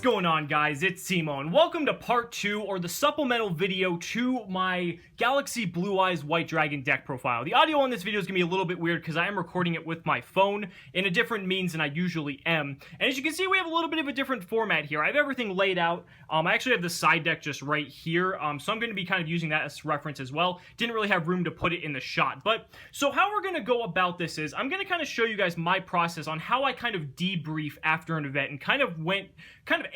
going on, guys? It's Cimo, and welcome to part 2, or the supplemental video to my Galaxy Blue Eyes White Dragon deck profile. The audio on this video is going to be a little bit weird because I am recording it with my phone in a different means than I usually am. And as you can see, we have a little bit of a different format here. I have everything laid out. I actually have the side deck just right here, so I'm going to be kind of using that as reference as well. Didn't really have room to put it in the shot. But, so how we're going to go about this is, I'm going to kind of show you guys my process on how I kind of debrief after an event and kind of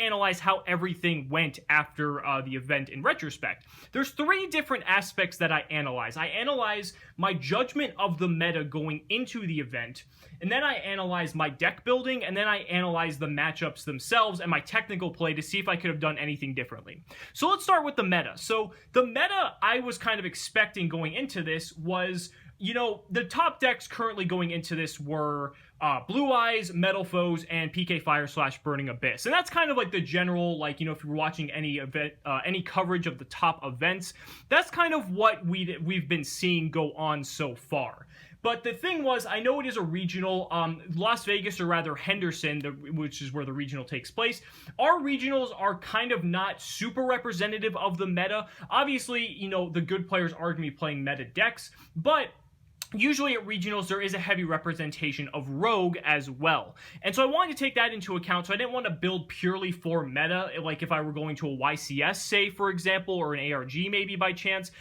analyze how everything went after the event in retrospect. There's 3 different aspects that I analyze. I analyze my judgment of the meta going into the event, and then I analyze my deck building, and then I analyze the matchups themselves and my technical play to see if I could have done anything differently. So let's start with the meta. So the meta I was kind of expecting going into this was, you know, the top decks currently going into this were Blue Eyes, Metal Foes, and PK Fire / Burning Abyss. And that's kind of like the general, like, you know, if you're watching any event, any coverage of the top events, that's kind of what we've been seeing go on so far. But the thing was, I know it is a regional, Las Vegas, or rather Henderson, which is where the regional takes place. Our regionals are kind of not super representative of the meta. Obviously, you know, the good players are going to be playing meta decks, but usually at regionals, there is a heavy representation of Rogue as well. And so I wanted to take that into account, so I didn't want to build purely for meta, like if I were going to a YCS, say, for example, or an ARG maybe by chance.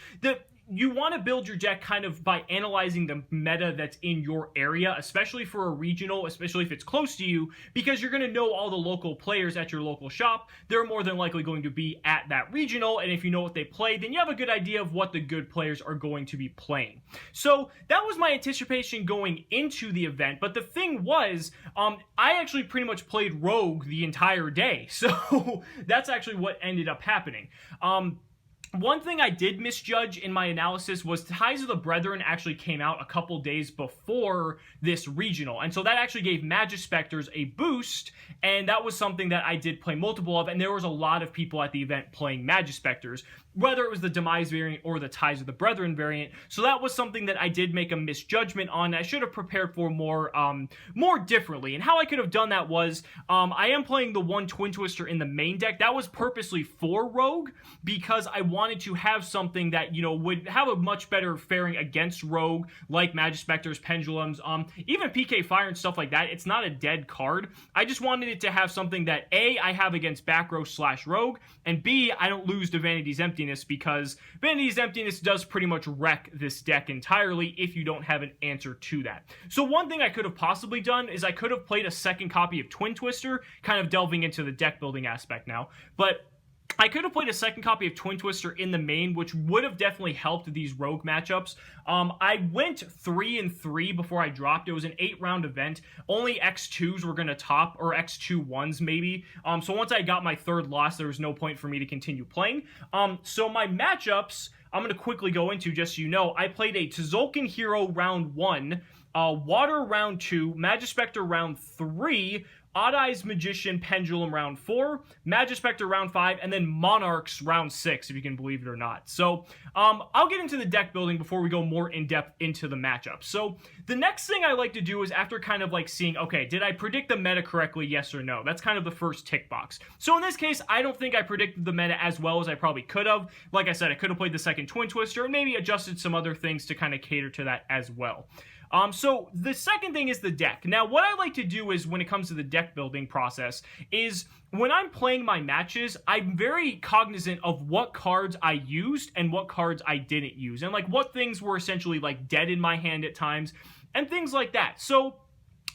You want to build your deck kind of by analyzing the meta that's in your area, especially for a regional, especially if it's close to you, because you're going to know all the local players at your local shop. They're more than likely going to be at that regional, and if you know what they play, then you have a good idea of what the good players are going to be playing. So that was my anticipation going into the event, but the thing was, I actually pretty much played Rogue the entire day, so that's actually what ended up happening. One thing I did misjudge in my analysis was Ties of the Brethren actually came out a couple days before this regional, and so that actually gave Magispectors a boost, and that was something that I did play multiple of, and there was a lot of people at the event playing Magispectors, whether it was the Demise variant or the Ties of the Brethren variant, so that was something that I did make a misjudgment on. I should have prepared for more differently, and how I could have done that was, I am playing the one Twin Twister in the main deck. That was purposely for Rogue, because I wanted to have something that, you know, would have a much better faring against Rogue, like Magispectors, Pendulums, even PK Fire and stuff like that. It's not a dead card. I just wanted it to have something that, A, I have against back row / Rogue, and B, I don't lose to Vanity's Emptiness, because Vanity's Emptiness does pretty much wreck this deck entirely if you don't have an answer to that. So one thing I could have possibly done is I could have played a second copy of Twin Twister, kind of delving into the deck building aspect now, but I could have played a second copy of Twin Twister in the main, which would have definitely helped these Rogue matchups. I went 3-3 before I dropped. It was an 8-round event. Only X2s were going to top, or X2-1s maybe. So once I got my 3rd loss, there was no point for me to continue playing. So my matchups, I'm going to quickly go into, just so you know. I played a Tzolk'in Hero round 1, Water round 2, Magispector round 3, Odd Eyes Magician Pendulum round 4, Magispector round 5, and then Monarchs round 6, if you can believe it or not. So, I'll get into the deck building before we go more in-depth into the matchup. So, the next thing I like to do is, after kind of like seeing, okay, did I predict the meta correctly, yes or no? That's kind of the first tick box. So in this case, I don't think I predicted the meta as well as I probably could have. Like I said, I could have played the second Twin Twister and maybe adjusted some other things to kind of cater to that as well. So the second thing is the deck. Now, what I like to do is, when it comes to the deck building process, is when I'm playing my matches, I'm very cognizant of what cards I used and what cards I didn't use, and like what things were essentially like dead in my hand at times, and things like that. So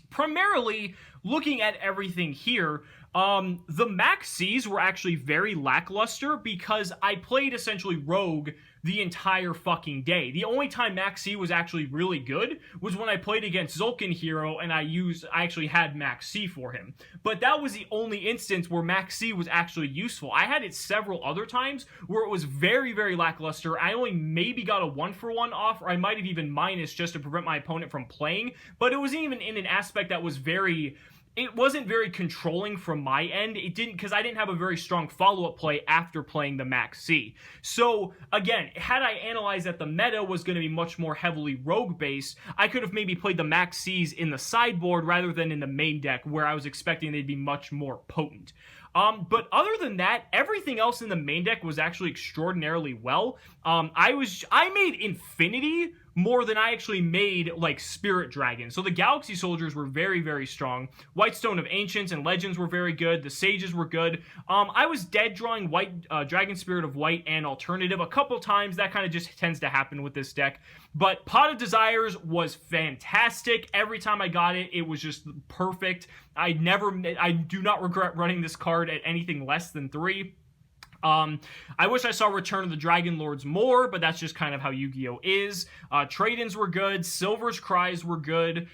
primarily, looking at everything here, the Max Cs were actually very lackluster because I played essentially Rogue the entire fucking day. The only time Max C was actually really good was when I played against Tzolk'in Hero and I actually had Max C for him. But that was the only instance where Max C was actually useful. I had it several other times where it was very, very lackluster. I only maybe got a 1-for-1 off, or I might have even minus just to prevent my opponent from playing, but it was even in an aspect that was it wasn't very controlling from my end. It didn't, because I didn't have a very strong follow-up play after playing the Max C. So, again, had I analyzed that the meta was going to be much more heavily Rogue-based, I could have maybe played the Max Cs in the sideboard rather than in the main deck, where I was expecting they'd be much more potent. But other than that, everything else in the main deck was actually extraordinarily well. I made Infinity more than I actually made, like, Spirit Dragon. So the Galaxy Soldiers were very, very strong. Whitestone of Ancients and Legends were very good. The Sages were good. I was dead drawing Dragon Spirit of White and Alternative a couple times. That kind of just tends to happen with this deck. But Pot of Desires was fantastic. Every time I got it, it was just perfect. I do not regret running this card at anything less than 3. I wish I saw Return of the Dragon Lords more, but that's just kind of how Yu-Gi-Oh! Is. Trade-ins were good. Silver's Cries were good.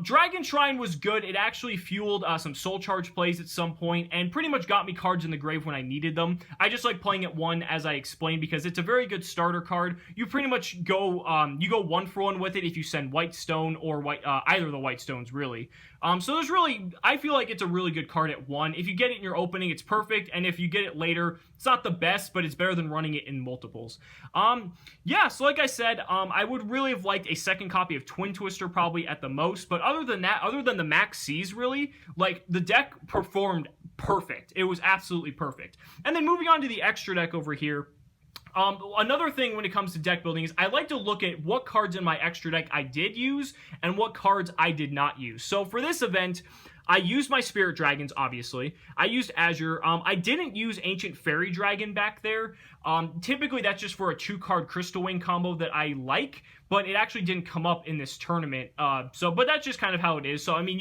Dragon Shrine was good. It actually fueled some Soul Charge plays at some point, and pretty much got me cards in the grave when I needed them. I just like playing it 1, as I explained, because it's a very good starter card. You pretty much go, you go 1-for-1 with it if you send White Stone or either of the White Stones, really. So I feel like it's a really good card at 1. If you get it in your opening, it's perfect, and if you get it later, it's not the best, but it's better than running it in multiples. Yeah, so like I said, I would really have liked a second copy of Twin Twister probably at the most, but other than that, other than the Max C's really, like, the deck performed perfect. It was absolutely perfect. And then moving on to the extra deck over here, another thing when it comes to deck building is I like to look at what cards in my extra deck I did use and what cards I did not use. So for this event, I used my Spirit Dragons, obviously. I used Azure. I didn't use Ancient Fairy Dragon back there. Typically, that's just for a 2-card Crystal Wing combo that I like, but it actually didn't come up in this tournament. But that's just kind of how it is. So, I mean,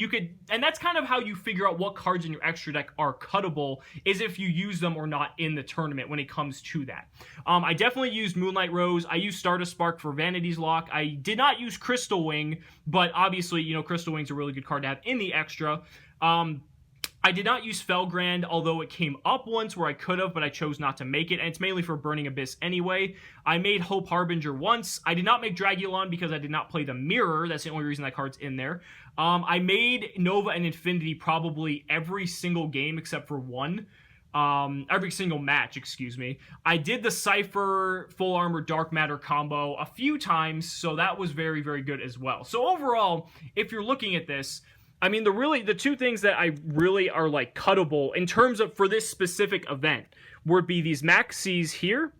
and that's kind of how you figure out what cards in your extra deck are cuttable, is if you use them or not in the tournament when it comes to that. I definitely used Moonlight Rose. I used Stardust Spark for Vanity's Lock. I did not use Crystal Wing, but obviously, you know, Crystal Wing's a really good card to have in the extra. I did not use Felgrand, although it came up once where I could have, but I chose not to make it, and it's mainly for Burning Abyss anyway. I made Hope Harbinger once. I did not make Dragulon because I did not play the Mirror. That's the only reason that card's in there. I made Nova and Infinity probably every single game except for one. Every single match, excuse me. I did the Cypher Full Armor Dark Matter combo a few times, so that was very, very good as well. So overall, if you're looking at this, I mean, the two things that I really are, like, cuttable in terms of for this specific event would be these Max C's here.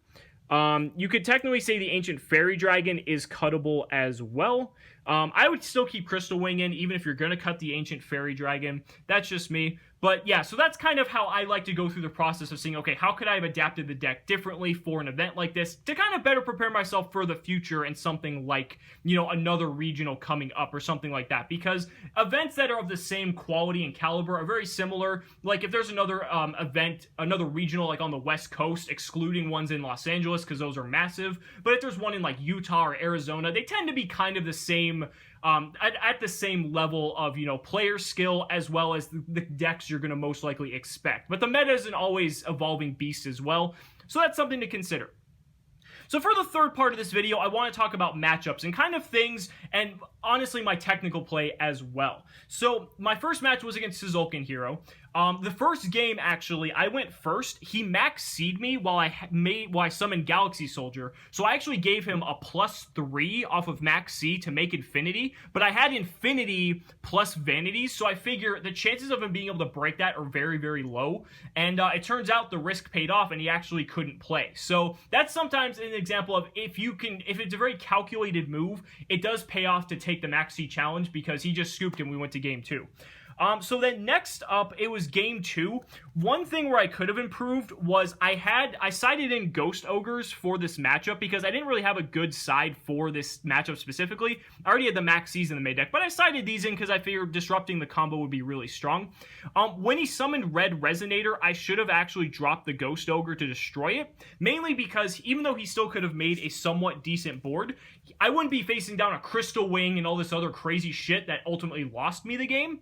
You could technically say the Ancient Fairy Dragon is cuttable as well. I would still keep Crystal Wing in, even if you're going to cut the Ancient Fairy Dragon. That's just me. But yeah, so that's kind of how I like to go through the process of seeing, okay, how could I have adapted the deck differently for an event like this to kind of better prepare myself for the future and something like, you know, another regional coming up or something like that. Because events that are of the same quality and caliber are very similar. Like if there's another event, another regional like on the West Coast, excluding ones in Los Angeles because those are massive. But if there's one in like Utah or Arizona, they tend to be kind of the same at the same level of, you know, player skill as well as the decks you're going to most likely expect. But the meta is an always evolving beast as well, so that's something to consider. So for the third part of this video, I want to talk about matchups and kind of things, and honestly my technical play as well. So my first match was against Tzolk'in Hero. The first game, actually, I went first. He Max C'd me while I summoned Galaxy Soldier. So I actually gave him a +3 off of Max C to make Infinity, but I had Infinity plus Vanity, so I figure the chances of him being able to break that are very, very low. And it turns out the risk paid off, and he actually couldn't play. So that's sometimes an example of if it's a very calculated move, it does pay off to take the Max C challenge because he just scooped and we went to game 2. So then next up, it was game 2. One thing where I could have improved was I sided in Ghost Ogres for this matchup because I didn't really have a good side for this matchup specifically. I already had the Max C's in the main deck, but I sided these in because I figured disrupting the combo would be really strong. When he summoned Red Resonator, I should have actually dropped the Ghost Ogre to destroy it, mainly because even though he still could have made a somewhat decent board, I wouldn't be facing down a Crystal Wing and all this other crazy shit that ultimately lost me the game.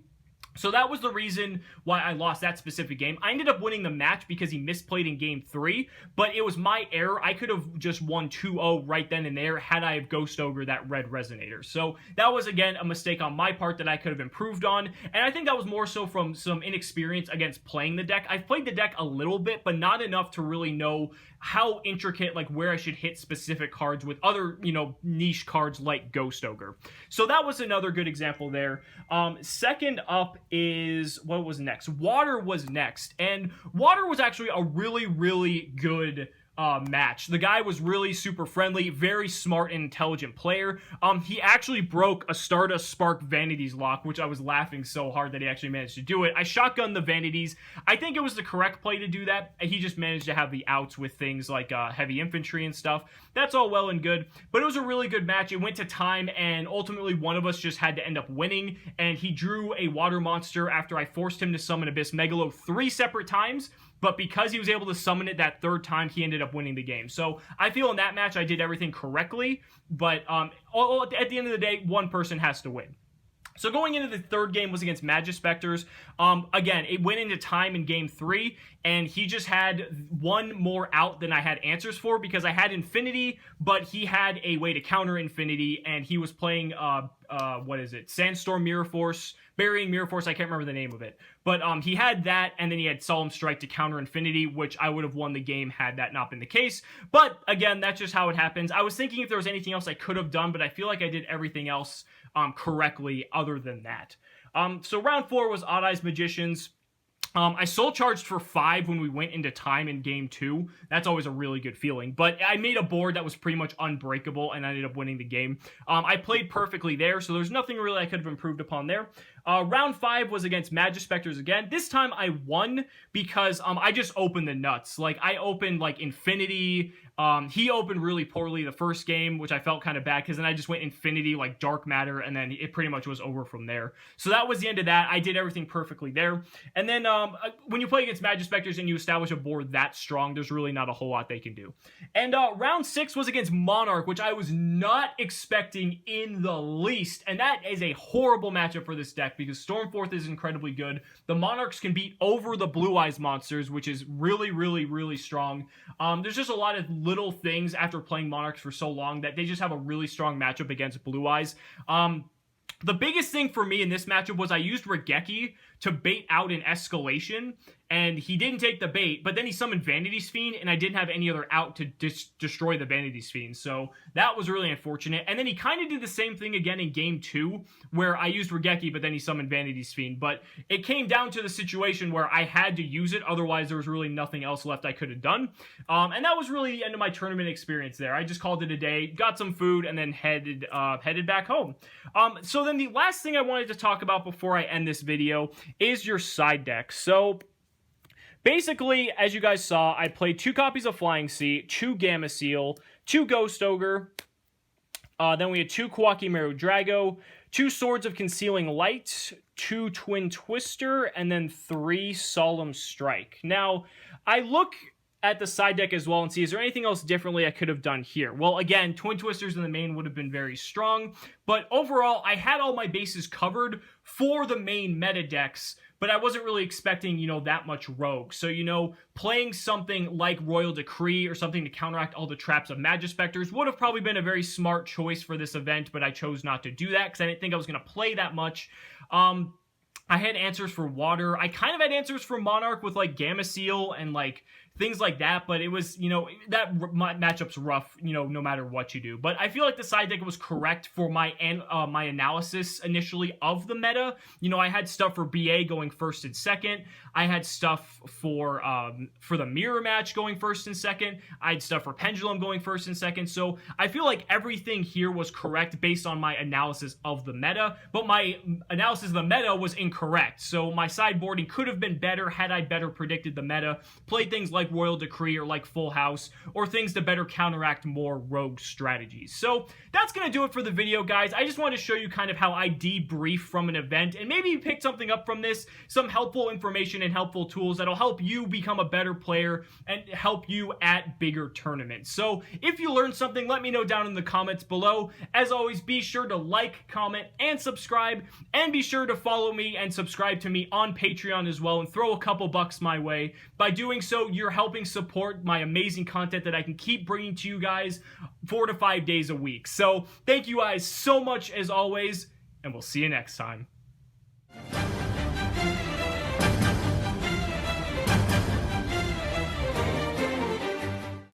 So that was the reason why I lost that specific game. I ended up winning the match because he misplayed in game 3, but it was my error. I could have just won 2-0 right then and there had I have Ghost Ogre that Red Resonator. So that was, again, a mistake on my part that I could have improved on, and I think that was more so from some inexperience against playing the deck. I've played the deck a little bit, but not enough to really know how intricate, like where I should hit specific cards with other, you know, niche cards like Ghost Ogre. So that was another good example there. Second up is, what was next? Water was next, and Water was actually a really, really good match. The guy was really super friendly, very smart and intelligent player. He actually broke a Stardust Spark Vanities lock, which I was laughing so hard that he actually managed to do it. I shotgunned the Vanities. I think it was the correct play to do that. He just managed to have the outs with things like heavy infantry and stuff. That's all well and good, but it was a really good match. It went to time, and ultimately one of us just had to end up winning, and he drew a water monster after I forced him to summon Abyss Megalo 3 separate times. But because he was able to summon it that third time, he ended up winning the game. So I feel in that match I did everything correctly, but at the end of the day, one person has to win. So going into the third game was against Magispectors. Again, it went into time in game 3, and he just had one more out than I had answers for, because I had Infinity, but he had a way to counter Infinity, and he was playing, what is it? Sandstorm Mirror Force, Burying Mirror Force, I can't remember the name of it. But he had that, and then he had Solemn Strike to counter Infinity, which I would have won the game had that not been the case. But again, that's just how it happens. I was thinking if there was anything else I could have done, but I feel like I did everything else correctly other than that. So round 4 was Odd Eyes Magicians. I soul charged for 5 when we went into time in game 2. That's always a really good feeling. But I made a board that was pretty much unbreakable, and I ended up winning the game. I played perfectly there, so there's nothing really I could have improved upon there. Round 5 was against Magispectors again. This time I won because I just opened the nuts. Like, I opened, like, Infinity. He opened really poorly the first game, which I felt kind of bad, because then I just went Infinity, like Dark Matter, and then it pretty much was over from there. So that was the end of that. I did everything perfectly there. And then when you play against Magispectors and you establish a board that strong, there's really not a whole lot they can do. And round 6 was against Monarch, which I was not expecting in the least. And that is a horrible matchup for this deck, because Stormforth is incredibly good. The Monarchs can beat over the Blue Eyes monsters, which is really, really, really strong. There's just a lot of little things after playing Monarchs for so long that they just have a really strong matchup against Blue Eyes. The biggest thing for me in this matchup was I used Regeki to bait out an escalation, and he didn't take the bait, but then he summoned Vanity's Fiend, and I didn't have any other out to destroy the Vanity's Fiend, so that was really unfortunate. And then he kind of did the same thing again in game 2, where I used Regeki, but then he summoned Vanity's Fiend, but it came down to the situation where I had to use it, otherwise there was really nothing else left I could have done, and that was really the end of my tournament experience there. I just called it a day, got some food, and then headed back home. So then the last thing I wanted to talk about before I end this video is your side deck. So basically, as you guys saw, I played 2 copies of Flying Sea, 2 Gamma Seal, 2 Ghost Ogre, then we had 2 Kawaki Meru Drago, 2 Swords of Concealing Light, 2 Twin Twister, and then 3 Solemn Strike. Now, I look at the side deck as well and see, is there anything else differently I could have done here? Well, again, Twin Twisters in the main would have been very strong, but overall, I had all my bases covered for the main meta decks, but I wasn't really expecting, you know, that much rogue. So, you know, playing something like Royal Decree or something to counteract all the traps of Magispectors would have probably been a very smart choice for this event, but I chose not to do that because I didn't think I was going to play that much. I had answers for Water. I kind of had answers for Monarch with, like, Gamma Seal and, like, things like that, but it was, you know, that matchup's rough, you know, no matter what you do. But I feel like the side deck was correct for my analysis initially of the meta. You know, I had stuff for BA going first and second. I had stuff for the mirror match going first and second. I had stuff for Pendulum going first and second. So I feel like everything here was correct based on my analysis of the meta, but my analysis of the meta was incorrect. So my sideboarding could have been better had I better predicted the meta, played things like Royal Decree or like Full House, or things to better counteract more rogue strategies. So that's going to do it for the video, guys. I just wanted to show you kind of how I debrief from an event, and maybe you pick something up from this, some helpful information and helpful tools that'll help you become a better player and help you at bigger tournaments. So if you learned something, let me know down in the comments below. As always, be sure to like, comment, and subscribe, and be sure to follow me and subscribe to me on Patreon as well, and throw a couple bucks my way. By doing so, you're helping support my amazing content that I can keep bringing to you guys 4 to 5 days a week. So thank you guys so much as always, and we'll see you next time.